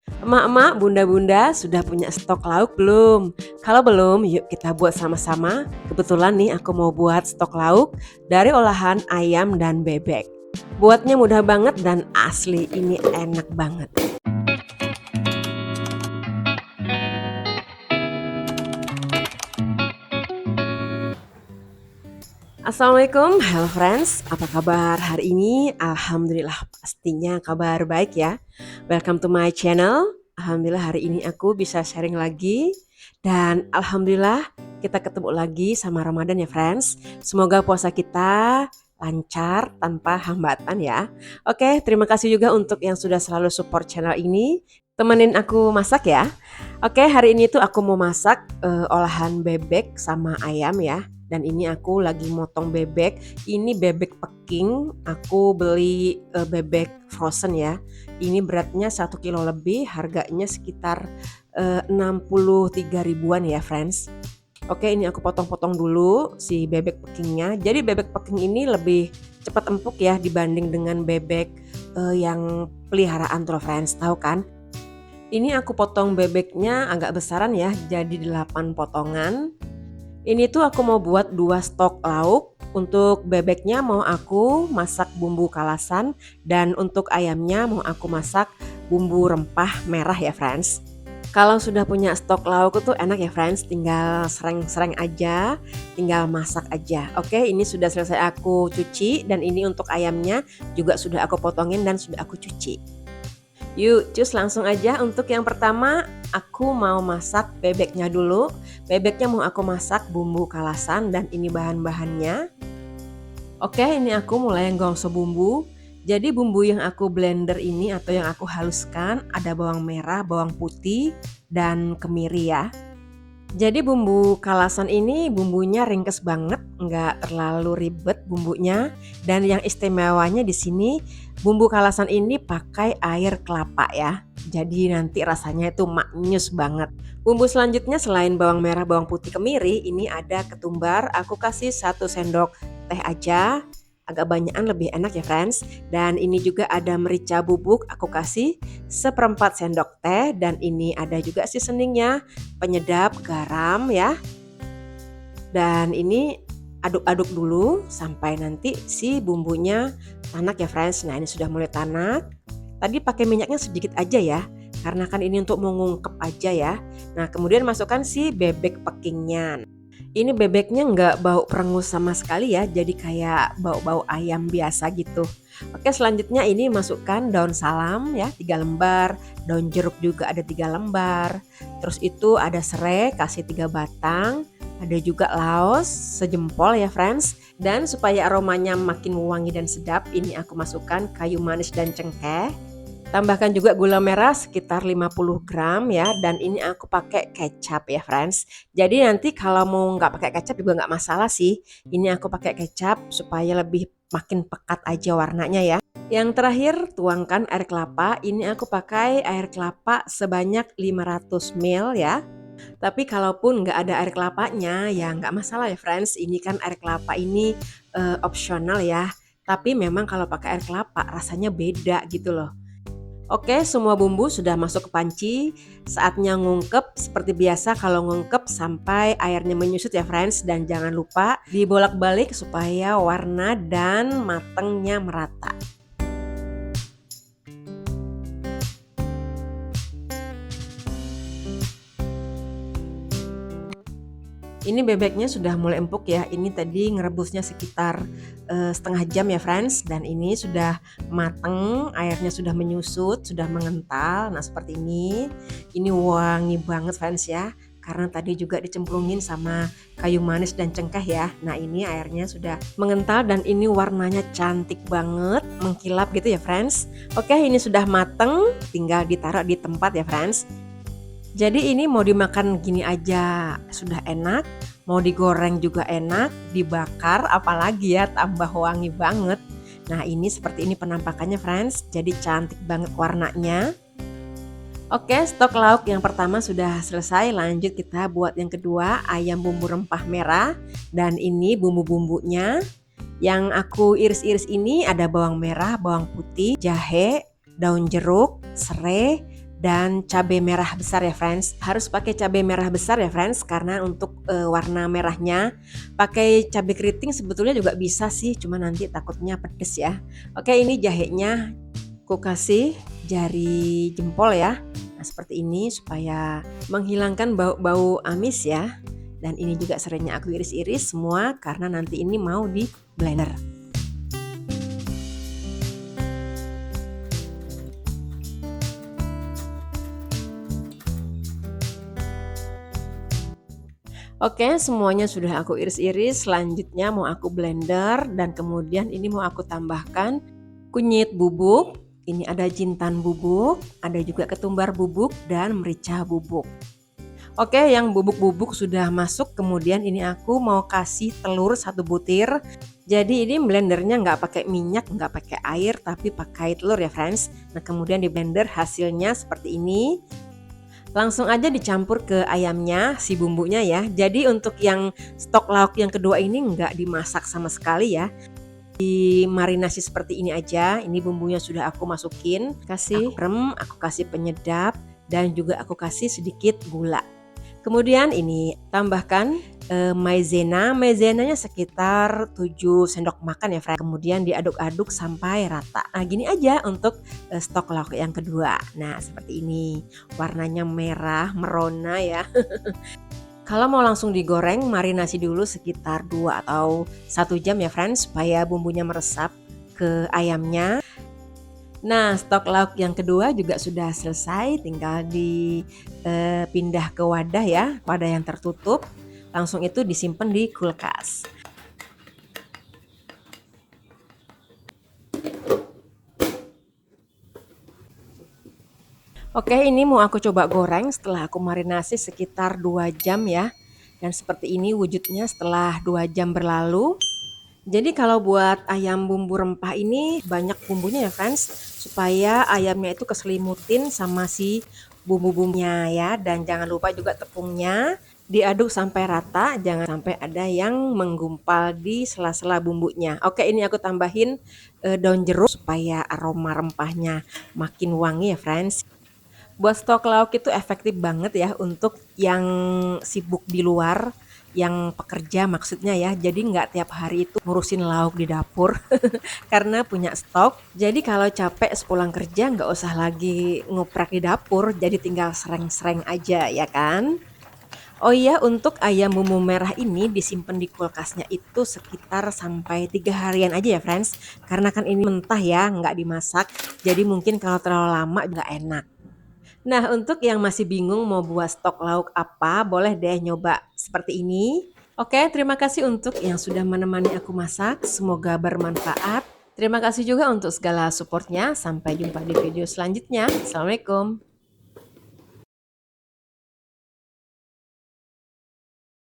Emak-emak, bunda-bunda sudah punya stok lauk belum? Kalau belum, yuk kita buat sama-sama. Kebetulan nih aku mau buat stok lauk dari olahan ayam dan bebek. Buatnya mudah banget dan asli ini enak banget. Assalamualaikum, hello friends. Apa kabar hari ini? Alhamdulillah, pastinya kabar baik ya. Welcome to my channel. Alhamdulillah hari ini aku bisa sharing lagi. Dan alhamdulillah kita ketemu lagi sama Ramadan ya friends. Semoga puasa kita lancar tanpa hambatan ya. Oke, terima kasih juga untuk yang sudah selalu support channel ini. Temenin aku masak ya. Oke, hari ini tuh aku mau masak olahan bebek sama ayam ya. Dan ini aku lagi motong bebek. Ini bebek Peking. Aku beli bebek frozen ya. Ini beratnya 1 kilo lebih, harganya sekitar 63 ribuan ya friends. Oke, ini aku potong-potong dulu si bebek Pekingnya. Jadi bebek Peking ini lebih cepat empuk ya dibanding dengan bebek yang peliharaan tuh friends, tahu kan? Ini aku potong bebeknya agak besaran ya, jadi 8 potongan. Ini tuh aku mau buat 2 stok lauk. Untuk bebeknya mau aku masak bumbu kalasan dan untuk ayamnya mau aku masak bumbu rempah merah ya friends. Kalau sudah punya stok lauk itu enak ya friends, tinggal sereng-sereng aja, tinggal masak aja. Oke, ini sudah selesai aku cuci dan ini untuk ayamnya juga sudah aku potongin dan sudah aku cuci. Yuk, cus langsung aja. Untuk yang pertama, aku mau masak bebeknya dulu. Bebeknya mau aku masak bumbu kalasan dan ini bahan-bahannya. Oke, ini aku mulai gosok bumbu. Jadi bumbu yang aku blender ini atau yang aku haluskan ada bawang merah, bawang putih, dan kemiri ya. Jadi bumbu kalasan ini bumbunya ringkes banget, nggak terlalu ribet bumbunya. Dan yang istimewanya di sini bumbu kalasan ini pakai air kelapa ya. Jadi nanti rasanya itu maknyus banget. Bumbu selanjutnya selain bawang merah, bawang putih, kemiri, ini ada ketumbar. Aku kasih 1 sendok teh aja. Agak banyakan lebih enak ya friends. Dan ini juga ada merica bubuk, aku kasih 1/4 sendok teh. Dan ini ada juga seasoningnya, penyedap, garam ya. Dan ini aduk-aduk dulu sampai nanti si bumbunya tanak ya friends. Nah ini sudah mulai tanak. Tadi pakai minyaknya sedikit aja ya, karena kan ini untuk mengungkep aja ya. Nah kemudian masukkan si bebek Pekingnya. Ini bebeknya nggak bau perengus sama sekali ya, jadi kayak bau-bau ayam biasa gitu. Oke, selanjutnya ini masukkan daun salam ya 3 lembar, daun jeruk juga ada 3 lembar. Terus itu ada serai, kasih 3 batang, ada juga laos sejempol ya friends. Dan supaya aromanya makin wangi dan sedap, ini aku masukkan kayu manis dan cengkeh. Tambahkan juga gula merah sekitar 50 gram ya, dan ini aku pakai kecap ya friends. Jadi nanti kalau mau nggak pakai kecap juga nggak masalah sih. Ini aku pakai kecap supaya lebih makin pekat aja warnanya ya. Yang terakhir tuangkan air kelapa. Ini aku pakai air kelapa sebanyak 500 ml ya. Tapi kalaupun nggak ada air kelapanya ya nggak masalah ya friends. Ini kan air kelapa ini opsional ya. Tapi memang kalau pakai air kelapa rasanya beda gitu loh. Oke, semua bumbu sudah masuk ke panci. Saatnya ngungkep. Seperti biasa kalau ngungkep sampai airnya menyusut ya friends. Dan jangan lupa dibolak-balik supaya warna dan matengnya merata. Ini bebeknya sudah mulai empuk ya. Ini tadi ngerebusnya sekitar setengah jam ya friends. Dan ini sudah mateng, airnya sudah menyusut, sudah mengental. Nah seperti ini. Ini wangi banget friends ya. Karena tadi juga dicemplungin sama kayu manis dan cengkeh ya. Nah ini airnya sudah mengental dan ini warnanya cantik banget, mengkilap gitu ya friends. Oke, ini sudah mateng, tinggal ditaruh di tempat ya friends. Jadi ini mau dimakan gini aja sudah enak, mau digoreng juga enak, dibakar apalagi ya tambah wangi banget. Nah ini seperti ini penampakannya friends, jadi cantik banget warnanya. Oke, stok lauk yang pertama sudah selesai, lanjut kita buat yang kedua, ayam bumbu rempah merah. Dan ini bumbu-bumbunya. Yang aku iris-iris ini ada bawang merah, bawang putih, jahe, daun jeruk, serai, dan cabai merah besar ya friends. Harus pakai cabai merah besar ya friends, karena untuk warna merahnya. Pakai cabai keriting sebetulnya juga bisa sih, cuma nanti takutnya pedes ya. Oke, ini jahenya aku kasih jari jempol ya. Nah seperti ini supaya menghilangkan bau-bau amis ya. Dan ini juga serainya aku iris-iris semua karena nanti ini mau di blender. Oke, semuanya sudah aku iris-iris. Selanjutnya mau aku blender dan kemudian ini mau aku tambahkan kunyit bubuk. Ini ada jintan bubuk, ada juga ketumbar bubuk dan merica bubuk. Oke, yang bubuk-bubuk sudah masuk, kemudian ini aku mau kasih telur 1 butir. Jadi ini blendernya nggak pakai minyak, nggak pakai air, tapi pakai telur ya friends. Nah kemudian di blender hasilnya seperti ini. Langsung aja dicampur ke ayamnya, si bumbunya ya. Jadi untuk yang stok lauk yang kedua ini nggak dimasak sama sekali ya. Dimarinasi seperti ini aja. Ini bumbunya sudah aku masukin, kasih rem, aku kasih penyedap, dan juga aku kasih sedikit gula. Kemudian ini tambahkan maizena. Maizenanya sekitar 7 sendok makan ya friend. Kemudian diaduk-aduk sampai rata. Nah gini aja untuk stok lauk yang kedua. Nah seperti ini, warnanya merah merona ya. Kalau mau langsung digoreng, marinasi dulu sekitar 2 atau 1 jam ya friend, supaya bumbunya meresap ke ayamnya. Nah, stok lauk yang kedua juga sudah selesai, tinggal dipindah ke wadah ya, wadah yang tertutup. Langsung itu disimpan di kulkas. Oke, ini mau aku coba goreng setelah aku marinasi sekitar 2 jam ya. Dan seperti ini wujudnya setelah 2 jam berlalu. Jadi kalau buat ayam bumbu rempah ini banyak bumbunya ya friends, supaya ayamnya itu keselimutin sama si bumbu-bumbunya ya. Dan jangan lupa juga tepungnya diaduk sampai rata, jangan sampai ada yang menggumpal di sela-sela bumbunya. Oke, ini aku tambahin daun jeruk supaya aroma rempahnya makin wangi ya friends. Buat stok lauk itu efektif banget ya untuk yang sibuk di luar, yang pekerja maksudnya ya. Jadi nggak tiap hari itu ngurusin lauk di dapur karena punya stok. Jadi kalau capek sepulang kerja nggak usah lagi ngoprak di dapur, jadi tinggal sereng-sereng aja ya kan. Oh iya, untuk ayam bumbu merah ini disimpan di kulkasnya itu sekitar sampai 3 harian aja ya friends. Karena kan ini mentah ya, nggak dimasak. Jadi mungkin kalau terlalu lama juga enak. Nah, untuk yang masih bingung mau buat stok lauk apa, boleh deh nyoba seperti ini. Oke, terima kasih untuk yang sudah menemani aku masak. Semoga bermanfaat. Terima kasih juga untuk segala supportnya. Sampai jumpa di video selanjutnya. Assalamualaikum.